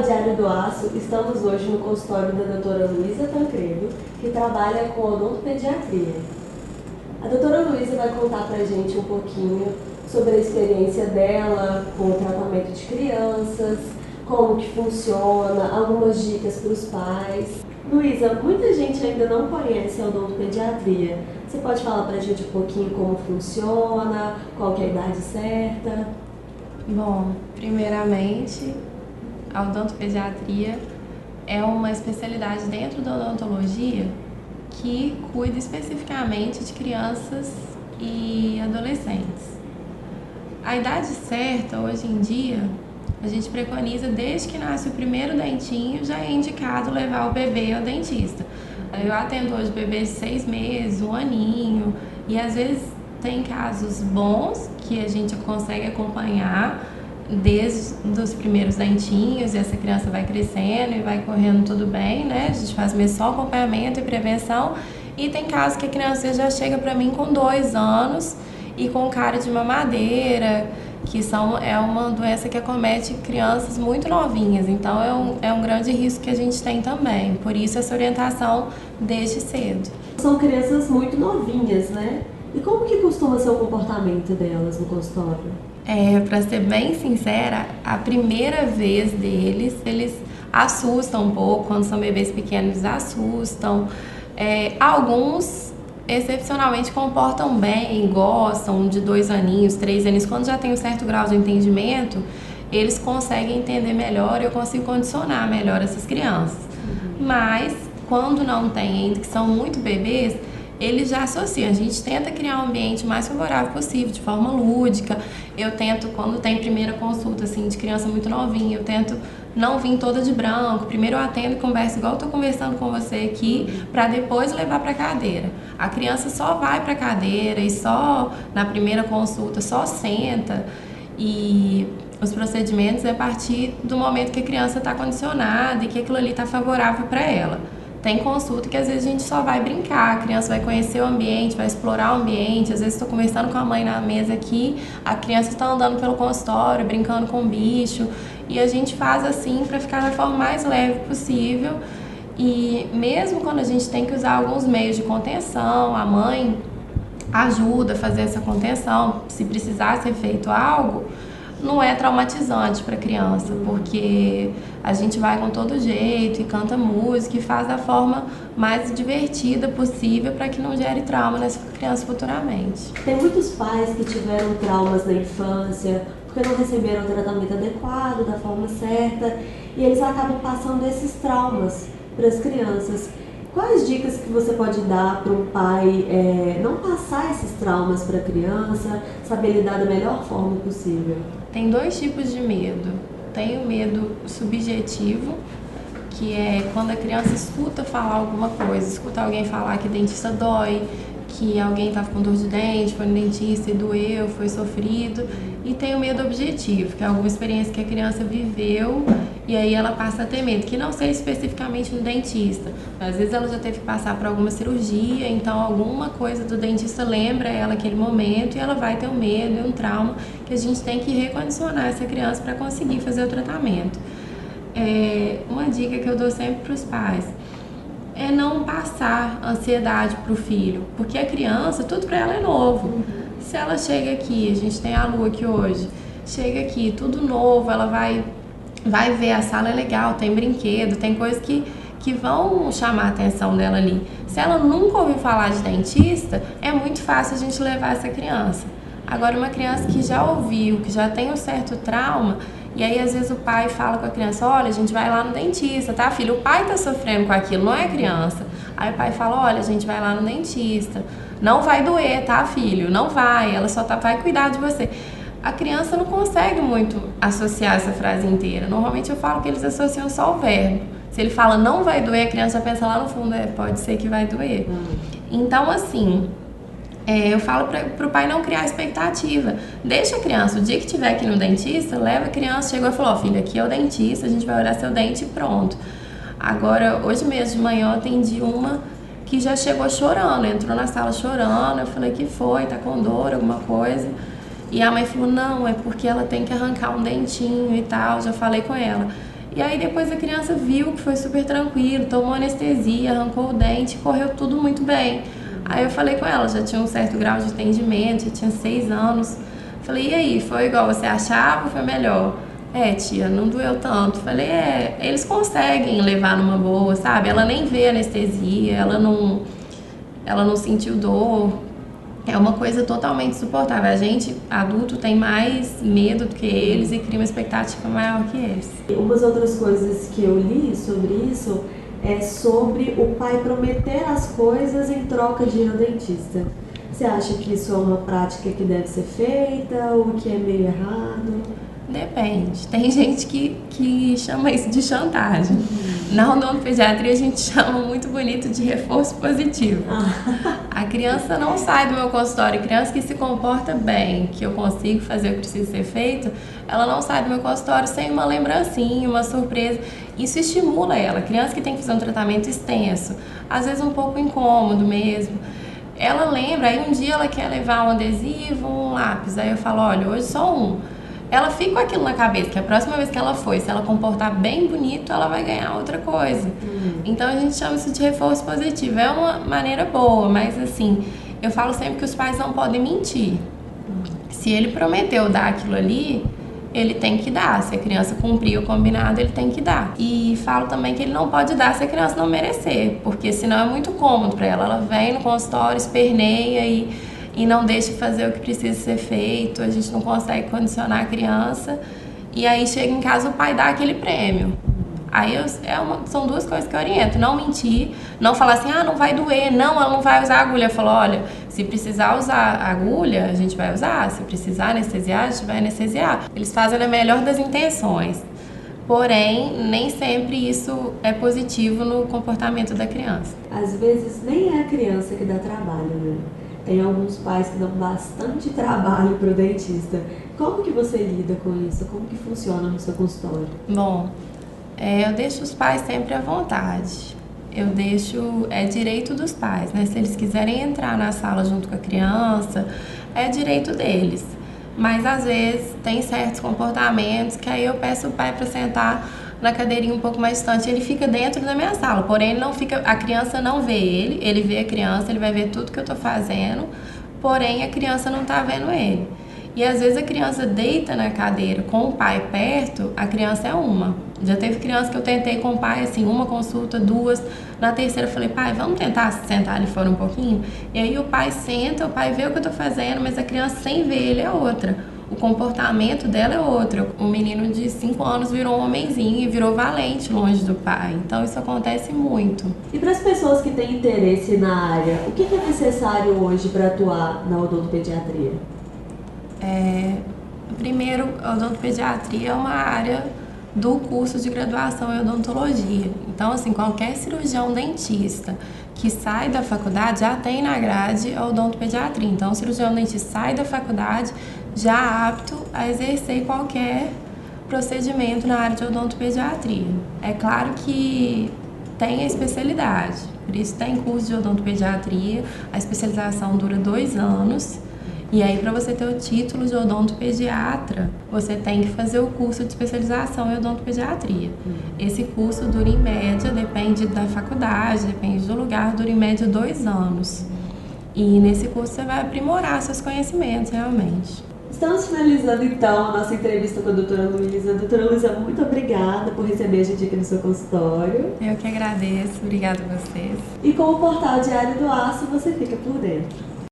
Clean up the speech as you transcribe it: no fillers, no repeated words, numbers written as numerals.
ao Diário do Aço, estamos hoje no consultório da doutora Luísa Tancredo, que trabalha com odontopediatria. A doutora Luísa vai contar pra gente um pouquinho sobre a experiência dela com o tratamento de crianças, como que funciona, algumas dicas para os pais. Luísa, muita gente ainda não conhece a odontopediatria. Você pode falar pra gente um pouquinho como funciona, qual que é a idade certa? Bom, primeiramente, a odontopediatria é uma especialidade dentro da odontologia que cuida especificamente de crianças e adolescentes. A idade certa, hoje em dia, a gente preconiza desde que nasce o primeiro dentinho, já é indicado levar o bebê ao dentista. Eu atendo hoje bebês de 6 meses, 1 aninho, e às vezes tem casos bons que a gente consegue acompanhar desde os primeiros dentinhos, e essa criança vai crescendo e vai correndo tudo bem, né? A gente faz mesmo só acompanhamento e prevenção. E tem casos que a criança já chega para mim com 2 anos e com cara de mamadeira, que é uma doença que acomete crianças muito novinhas. Então é um grande risco que a gente tem também. Por isso essa orientação desde cedo. São crianças muito novinhas, né? E como que costuma ser o comportamento delas no consultório? Para ser bem sincera, a primeira vez deles, eles assustam um pouco. Quando são bebês pequenos, eles assustam. Alguns, excepcionalmente, comportam bem, gostam de 2 aninhos, 3 aninhos. Quando já tem um certo grau de entendimento, eles conseguem entender melhor e eu consigo condicionar melhor essas crianças. Mas, quando não tem ainda, que são muito bebês, eles já associam. A gente tenta criar um ambiente mais favorável possível, de forma lúdica. Eu tento, quando tem primeira consulta assim, de criança muito novinha, eu tento não vir toda de branco. Primeiro eu atendo e converso igual eu tô conversando com você aqui, para depois levar para cadeira. A criança só vai para cadeira e só na primeira consulta só senta, e os procedimentos é a partir do momento que a criança está condicionada e que aquilo ali está favorável para ela. Tem consulta que às vezes a gente só vai brincar, a criança vai conhecer o ambiente, vai explorar o ambiente. Às vezes estou conversando com a mãe na mesa aqui, a criança está andando pelo consultório, brincando com o bicho, e a gente faz assim para ficar da forma mais leve possível. E mesmo quando a gente tem que usar alguns meios de contenção, a mãe ajuda a fazer essa contenção, se precisar ser feito algo, não é traumatizante para a criança, porque a gente vai com todo jeito e canta música e faz da forma mais divertida possível para que não gere trauma nessa criança futuramente. Tem muitos pais que tiveram traumas na infância porque não receberam o tratamento adequado, da forma certa, e eles acabam passando esses traumas para as crianças. Quais dicas que você pode dar para um pai não passar esses traumas para a criança, saber lidar da melhor forma possível? Tem 2 tipos de medo. Tem o medo subjetivo, que é quando a criança escuta falar alguma coisa, escuta alguém falar que dentista dói, que alguém estava com dor de dente, foi no dentista e doeu, foi sofrido. E tem o medo objetivo, que é alguma experiência que a criança viveu e aí ela passa a ter medo, que não seja especificamente no dentista. Às vezes ela já teve que passar por alguma cirurgia, então alguma coisa do dentista lembra ela aquele momento e ela vai ter um medo e um trauma que a gente tem que recondicionar essa criança para conseguir fazer o tratamento. Uma dica que eu dou sempre para os pais é não passar ansiedade para o filho, porque a criança, tudo para ela é novo. Se ela chega aqui, a gente tem a Lu aqui hoje, chega aqui, tudo novo, ela vai ver, a sala é legal, tem brinquedo, tem coisas que vão chamar a atenção dela ali. Se ela nunca ouviu falar de dentista, é muito fácil a gente levar essa criança. Agora, uma criança que já ouviu, que já tem um certo trauma, e aí às vezes o pai fala com a criança, olha, a gente vai lá no dentista, tá, filho? O pai tá sofrendo com aquilo, não é a criança. Aí o pai fala, olha, a gente vai lá no dentista, não vai doer, tá, filho? Não vai, ela só vai cuidar de você. A criança não consegue muito associar essa frase inteira. Normalmente eu falo que eles associam só o verbo. Se ele fala não vai doer, a criança já pensa lá no fundo, pode ser que vai doer. Então, assim, eu falo para o pai não criar expectativa. Deixa a criança, o dia que tiver aqui no dentista, leva a criança, chegou e falou, filho, aqui é o dentista, a gente vai olhar seu dente e pronto. Agora, hoje mesmo de manhã eu atendi uma que já chegou chorando, entrou na sala chorando, eu falei, que foi, tá com dor, alguma coisa? E a mãe falou, não, é porque ela tem que arrancar um dentinho e tal, já falei com ela. E aí depois a criança viu que foi super tranquilo, tomou anestesia, arrancou o dente, correu tudo muito bem. Aí eu falei com ela, já tinha um certo grau de entendimento, já tinha 6 anos. Falei, e aí, foi igual você achava ou foi melhor? É, tia, não doeu tanto. Falei, eles conseguem levar numa boa, sabe? Ela nem vê anestesia, ela não sentiu dor. É uma coisa totalmente suportável. A gente, adulto, tem mais medo do que eles e cria uma expectativa maior que eles. Umas outras coisas que eu li sobre isso é sobre o pai prometer as coisas em troca de ir ao dentista. Você acha que isso é uma prática que deve ser feita ou que é meio errado? Depende. Tem gente que chama isso de chantagem. Na odontopediatria a gente chama muito bonito de reforço positivo. A criança não sai do meu consultório. Criança que se comporta bem, que eu consigo fazer o que precisa ser feito, ela não sai do meu consultório sem uma lembrancinha, uma surpresa. Isso estimula ela. Criança que tem que fazer um tratamento extenso, às vezes um pouco incômodo mesmo. Ela lembra, aí um dia ela quer levar um adesivo, um lápis. Aí eu falo, olha, hoje só um. Ela fica com aquilo na cabeça, que a próxima vez que ela for, se ela comportar bem bonito, ela vai ganhar outra coisa. Então a gente chama isso de reforço positivo. É uma maneira boa, mas assim, eu falo sempre que os pais não podem mentir. Se ele prometeu dar aquilo ali, ele tem que dar. Se a criança cumprir o combinado, ele tem que dar. E falo também que ele não pode dar se a criança não merecer, porque senão é muito cômodo para ela. Ela vem no consultório, esperneia e não deixa fazer o que precisa ser feito, a gente não consegue condicionar a criança, e aí chega em casa o pai dá aquele prêmio. Aí são duas coisas que eu oriento, não mentir, não falar assim, não vai doer, não, ela não vai usar agulha. Eu falo, olha, se precisar usar agulha, a gente vai usar, se precisar anestesiar, a gente vai anestesiar. Eles fazem na melhor das intenções, porém, nem sempre isso é positivo no comportamento da criança. Às vezes nem é a criança que dá trabalho, né? Tem alguns pais que dão bastante trabalho para o dentista. Como que você lida com isso? Como que funciona no seu consultório? Bom, eu deixo os pais sempre à vontade. É direito dos pais, né? Se eles quiserem entrar na sala junto com a criança, é direito deles. Mas às vezes tem certos comportamentos que aí eu peço o pai para sentar na cadeirinha um pouco mais distante, ele fica dentro da minha sala, porém ele não fica, a criança não vê ele vê a criança, ele vai ver tudo que eu tô fazendo, porém a criança não tá vendo ele. E às vezes a criança deita na cadeira com o pai perto, a criança é uma. Já teve criança que eu tentei com o pai, assim, uma consulta, duas, na terceira eu falei, pai, vamos tentar sentar ali fora um pouquinho? E aí o pai senta, o pai vê o que eu tô fazendo, mas a criança sem ver ele é outra. O comportamento dela é outro. Um menino de 5 anos virou um homenzinho e virou valente longe do pai. Então isso acontece muito. E para as pessoas que têm interesse na área, o que é necessário hoje para atuar na odontopediatria? Primeiro, a odontopediatria é uma área do curso de graduação em odontologia. Então, assim, qualquer cirurgião dentista que sai da faculdade já tem na grade a odontopediatria. Então, o cirurgião dentista sai da faculdade já apto a exercer qualquer procedimento na área de odontopediatria. É claro que tem a especialidade, por isso tem curso de odontopediatria, a especialização dura 2 anos. E aí, para você ter o título de odontopediatra, você tem que fazer o curso de especialização em odontopediatria. Esse curso dura em média, depende da faculdade, depende do lugar, dura em média 2 anos. E nesse curso você vai aprimorar seus conhecimentos, realmente. Estamos finalizando então a nossa entrevista com a doutora Luísa. Doutora Luísa, muito obrigada por receber a gente aqui no seu consultório. Eu que agradeço, obrigada a vocês. E com o portal Diário do Aço, você fica por dentro.